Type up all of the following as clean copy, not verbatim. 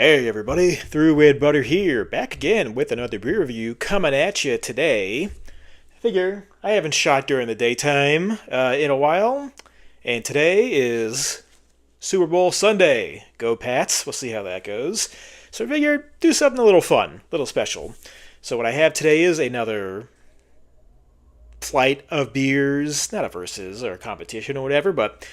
Hey everybody, ThrewRedButter here, back again with another beer review coming at you today. I figure I haven't shot during the daytime in a while, and today is Super Bowl Sunday. Go Pats, we'll see how that goes. So I figured do something a little fun, a little special. So what I have today is another flight of beers, not a versus or a competition or whatever, but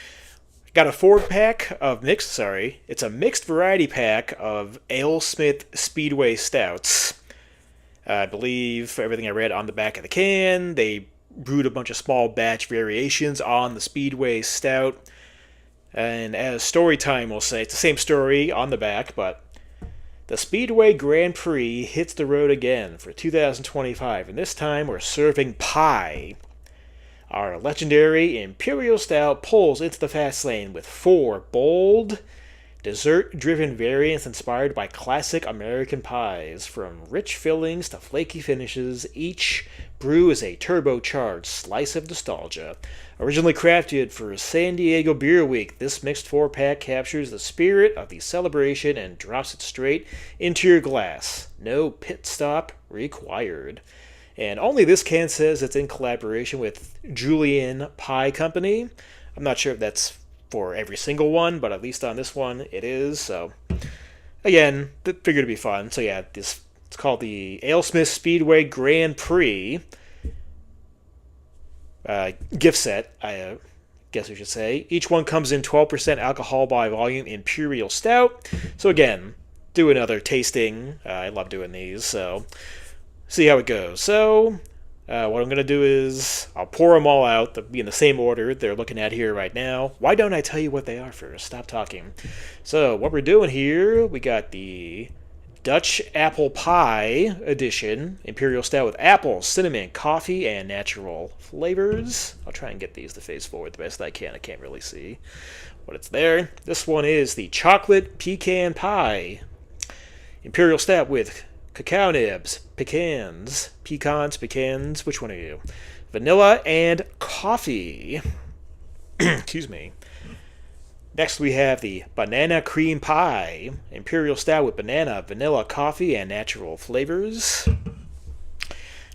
got a it's a mixed variety pack of Alesmith Speedway stouts. I believe, for everything I read on the back of the can, they brewed a bunch of small batch variations on the Speedway stout. And as story time will say, it's the same story on the back, but the Speedway Grand Prix hits the road again for 2025, and this time we're serving pie. Our legendary Imperial Stout pulls into the fast lane with 4 bold, dessert-driven variants inspired by classic American pies. From rich fillings to flaky finishes, each brew is a turbocharged slice of nostalgia. Originally crafted for San Diego Beer Week, this mixed 4-pack captures the spirit of the celebration and drops it straight into your glass. No pit stop required. And only this can says it's in collaboration with Julian Pie Company. I'm not sure if that's for every single one, but at least on this one it is. So, again, figured to be fun. So yeah, it's called the Alesmith Speedway Grand Prix gift set, I guess we should say. Each one comes in 12% alcohol by volume imperial stout. So again, do another tasting. I love doing these, so see how it goes. So, what I'm going to do is I'll pour them all out. They'll be in the same order they're looking at here right now. Why don't I tell you what they are first? Stop talking. So, what we're doing here, we got the Dutch Apple Pie Edition, Imperial Stout with apple, cinnamon, coffee, and natural flavors. I'll try and get these to face forward the best I can. I can't really see what it's there. This one is the Chocolate Pecan Pie, Imperial Stout with cacao nibs, pecans, which one are you? Vanilla and coffee. Excuse me. Next we have the Banana Cream Pie, Imperial Stout with banana, vanilla, coffee, and natural flavors.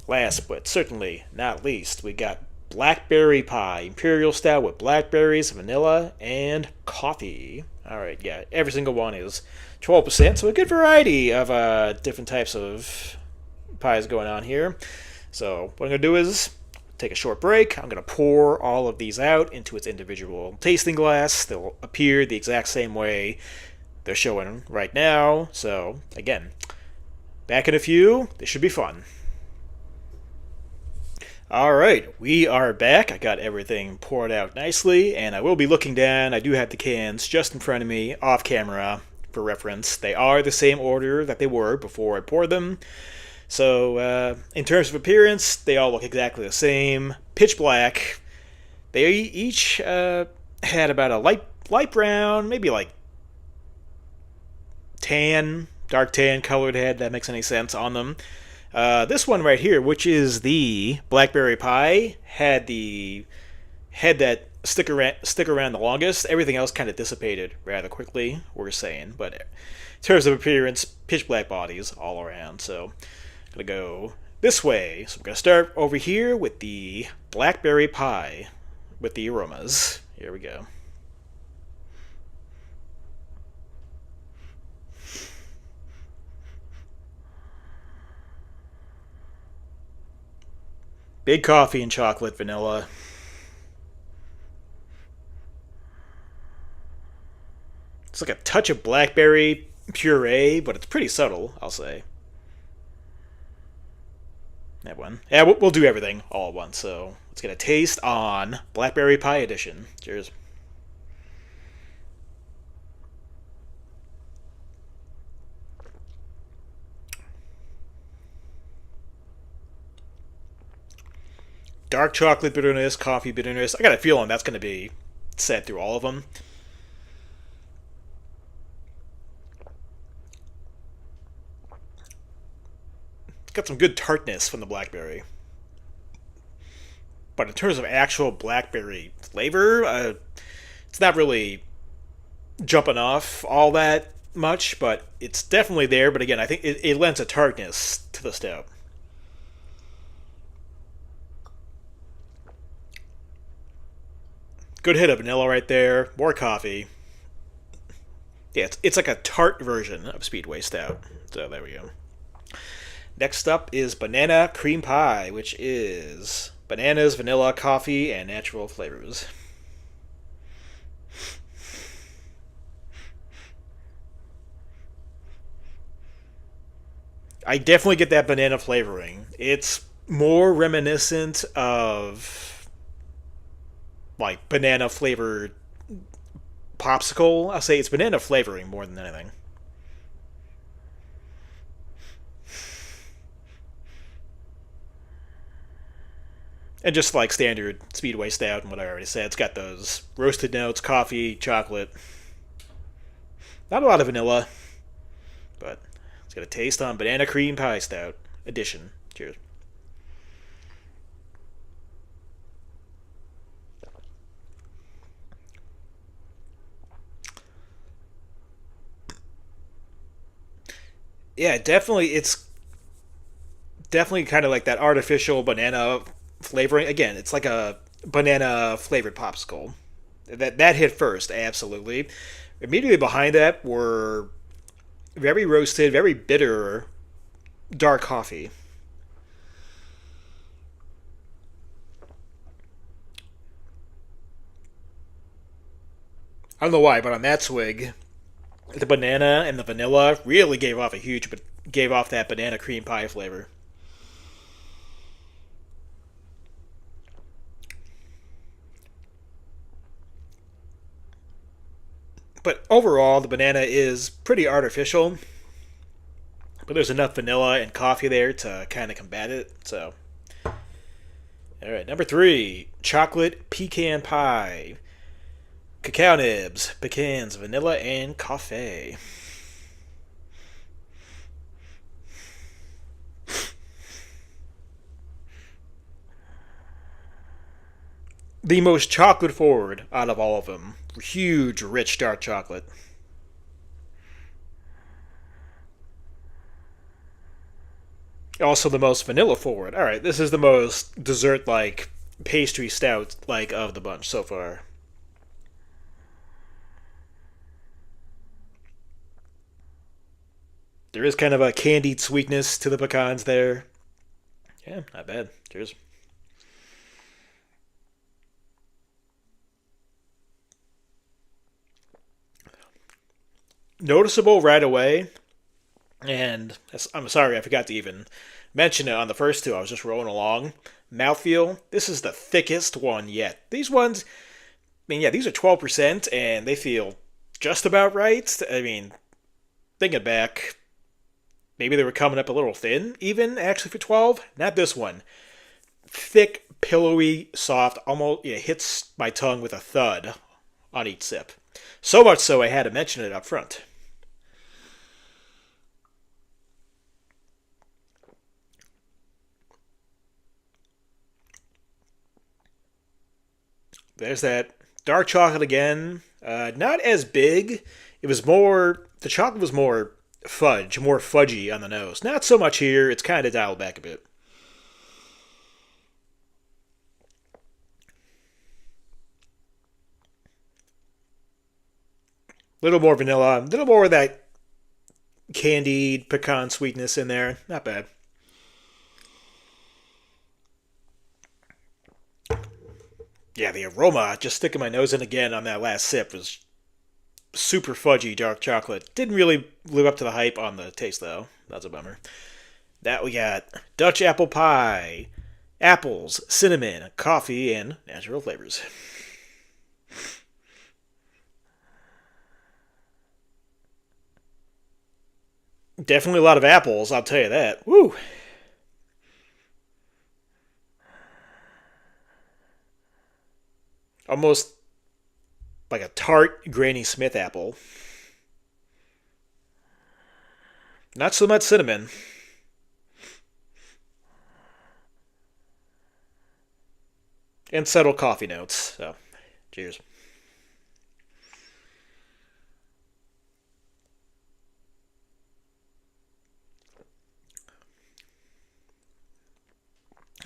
Last but certainly not least, we got Blackberry Pie, Imperial Stout with blackberries, vanilla, and coffee. Alright, yeah, every single one is 12%, so a good variety of different types of pies going on here. So what I'm going to do is take a short break. I'm going to pour all of these out into its individual tasting glass. They'll appear the exact same way they're showing right now. So again, back in a few. This should be fun. Alright, we are back. I got everything poured out nicely, and I will be looking down. I do have the cans just in front of me, off camera, for reference. They are the same order that they were before I poured them. So, in terms of appearance, they all look exactly the same. Pitch black. They each had about a light brown, maybe like tan, dark tan colored head, that makes any sense, on them. This one right here, which is the Blackberry Pie, had that stick around the longest. Everything else kind of dissipated rather quickly, we're saying. But in terms of appearance, pitch black bodies all around. So I'm going to go this way. So I'm going to start over here with the Blackberry Pie with the aromas. Here we go. Big coffee and chocolate, vanilla. It's like a touch of blackberry puree, but it's pretty subtle, I'll say. That one. Yeah, we'll do everything all at once, so let's get a taste on Blackberry Pie Edition. Cheers. Dark chocolate bitterness, coffee bitterness. I got a feeling that's going to be set through all of them. Got some good tartness from the blackberry. But in terms of actual blackberry flavor, it's not really jumping off all that much, but it's definitely there. But again, I think it lends a tartness to the stout. Good hit of vanilla right there. More coffee. Yeah, it's like a tart version of Speedway Stout. So there we go. Next up is banana cream pie, which is bananas, vanilla, coffee, and natural flavors. I definitely get that banana flavoring. It's more reminiscent of like banana flavored popsicle. I'll say it's banana flavoring more than anything. And just like standard Speedway Stout and what I already said, it's got those roasted notes, coffee, chocolate. Not a lot of vanilla, but it's got a taste on banana cream pie stout edition. Cheers. Yeah, definitely. It's definitely kind of like that artificial banana flavoring. Again, it's like a banana flavored popsicle. That hit first, absolutely. Immediately behind that were very roasted, very bitter dark coffee. I don't know why, but on that swig, the banana and the vanilla really gave off a huge, but gave off that banana cream pie flavor. But overall, the banana is pretty artificial. But there's enough vanilla and coffee there to kind of combat it. So, all right, number three, chocolate pecan pie, cacao nibs, pecans, vanilla, and coffee. The most chocolate forward out of all of them. Huge, rich dark chocolate. Also the most vanilla forward. All right, this is the most dessert like pastry stout like of the bunch so far. There is kind of a candied sweetness to the pecans there. Yeah, not bad. Cheers. Noticeable right away, and I'm sorry I forgot to even mention it on the first two. I was just rolling along. Mouthfeel. This is the thickest one yet. These ones, I mean, yeah, these are 12%, and they feel just about right. I mean, thinking back, maybe they were coming up a little thin, even actually for 12. Not this one. Thick, pillowy, soft, almost hits my tongue with a thud on each sip. So much so I had to mention it up front. There's that dark chocolate again. Not as big. It was more. The chocolate was more fudge, more fudgy on the nose. Not so much here. It's kind of dialed back a bit. A little more vanilla. A little more of that candied pecan sweetness in there. Not bad. Yeah, the aroma, just sticking my nose in again on that last sip, was super fudgy dark chocolate. Didn't really live up to the hype on the taste, though. That's a bummer. That we got Dutch apple pie, apples, cinnamon, coffee, and natural flavors. Definitely a lot of apples, I'll tell you that. Woo! Almost like a tart Granny Smith apple. Not so much cinnamon. And subtle coffee notes. So, cheers.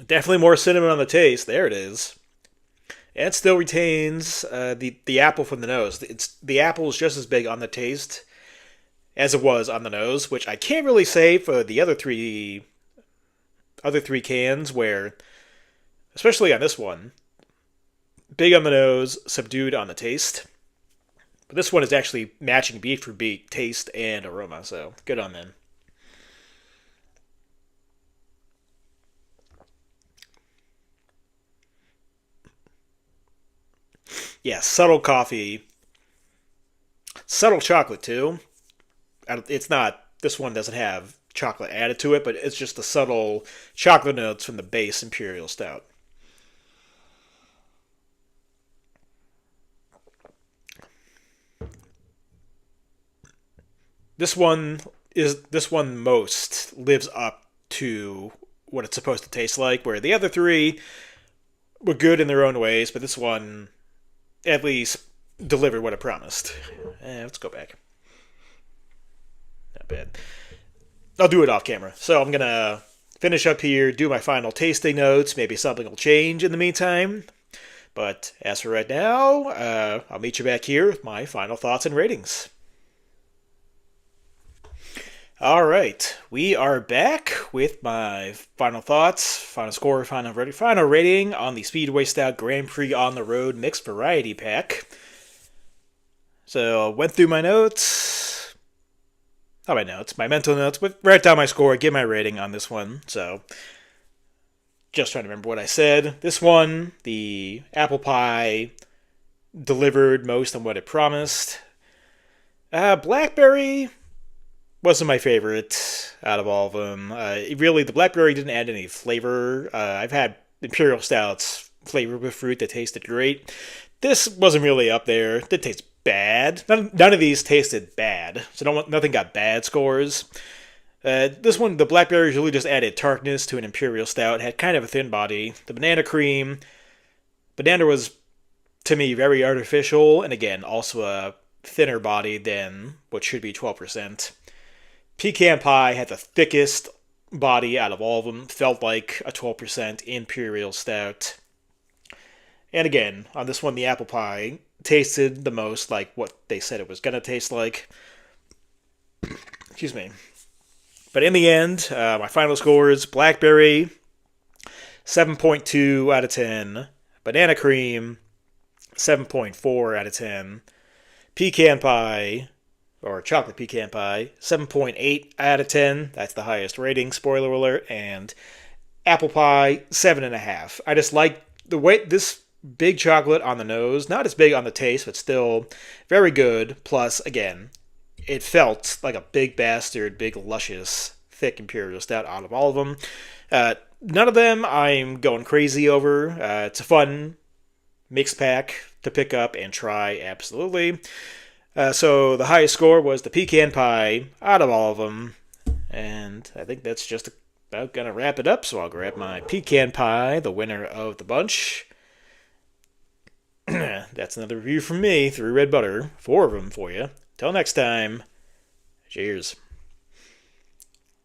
Definitely more cinnamon on the taste. There it is. And it still retains the apple from the nose. The apple is just as big on the taste as it was on the nose, which I can't really say for the other three cans, where, especially on this one, big on the nose, subdued on the taste. But this one is actually matching beat for beat, taste and aroma, so good on them. Yeah, subtle coffee, subtle chocolate too. It's not, this one doesn't have chocolate added to it, but it's just the subtle chocolate notes from the base imperial stout. This one most lives up to what it's supposed to taste like, where the other three were good in their own ways, but this one at least delivered what it promised. Let's go back. Not bad. I'll do it off camera. So I'm gonna finish up here, do my final tasting notes. Maybe something will change in the meantime. But as for right now, I'll meet you back here with my final thoughts and ratings. Alright, we are back with my final thoughts, final score, final rating on the Speedway Stout Grand Prix on the Road Mixed Variety Pack. So, went through my notes. Not my notes, my mental notes, but write down my score, give my rating on this one. So, just trying to remember what I said. This one, the apple pie, delivered most on what it promised. Blackberry wasn't my favorite out of all of them. Really, the blackberry didn't add any flavor. I've had imperial stouts flavored with fruit that tasted great. This wasn't really up there. It did taste bad. None of these tasted bad, so nothing got bad scores. This one, the blackberries really just added tartness to an imperial stout. It had kind of a thin body. The banana was, to me, very artificial, and again, also a thinner body than what should be 12%. Pecan Pie had the thickest body out of all of them. Felt like a 12% imperial stout. And again, on this one, the apple pie tasted the most like what they said it was going to taste like. Excuse me. But in the end, my final scores: blackberry, 7.2 out of 10. Banana cream, 7.4 out of 10. Pecan pie, or chocolate pecan pie, 7.8 out of 10. That's the highest rating, spoiler alert. And apple pie, 7.5. I just like the way this big chocolate on the nose, not as big on the taste, but still very good. Plus, again, it felt like a big bastard, big luscious, thick imperial stout out of all of them. None of them I'm going crazy over. It's a fun mixed pack to pick up and try, absolutely. So the highest score was the pecan pie out of all of them. And I think that's just about going to wrap it up. So I'll grab my pecan pie, the winner of the bunch. That's another review from me, Through Red Butter. 4 of them for you. Till next time, cheers.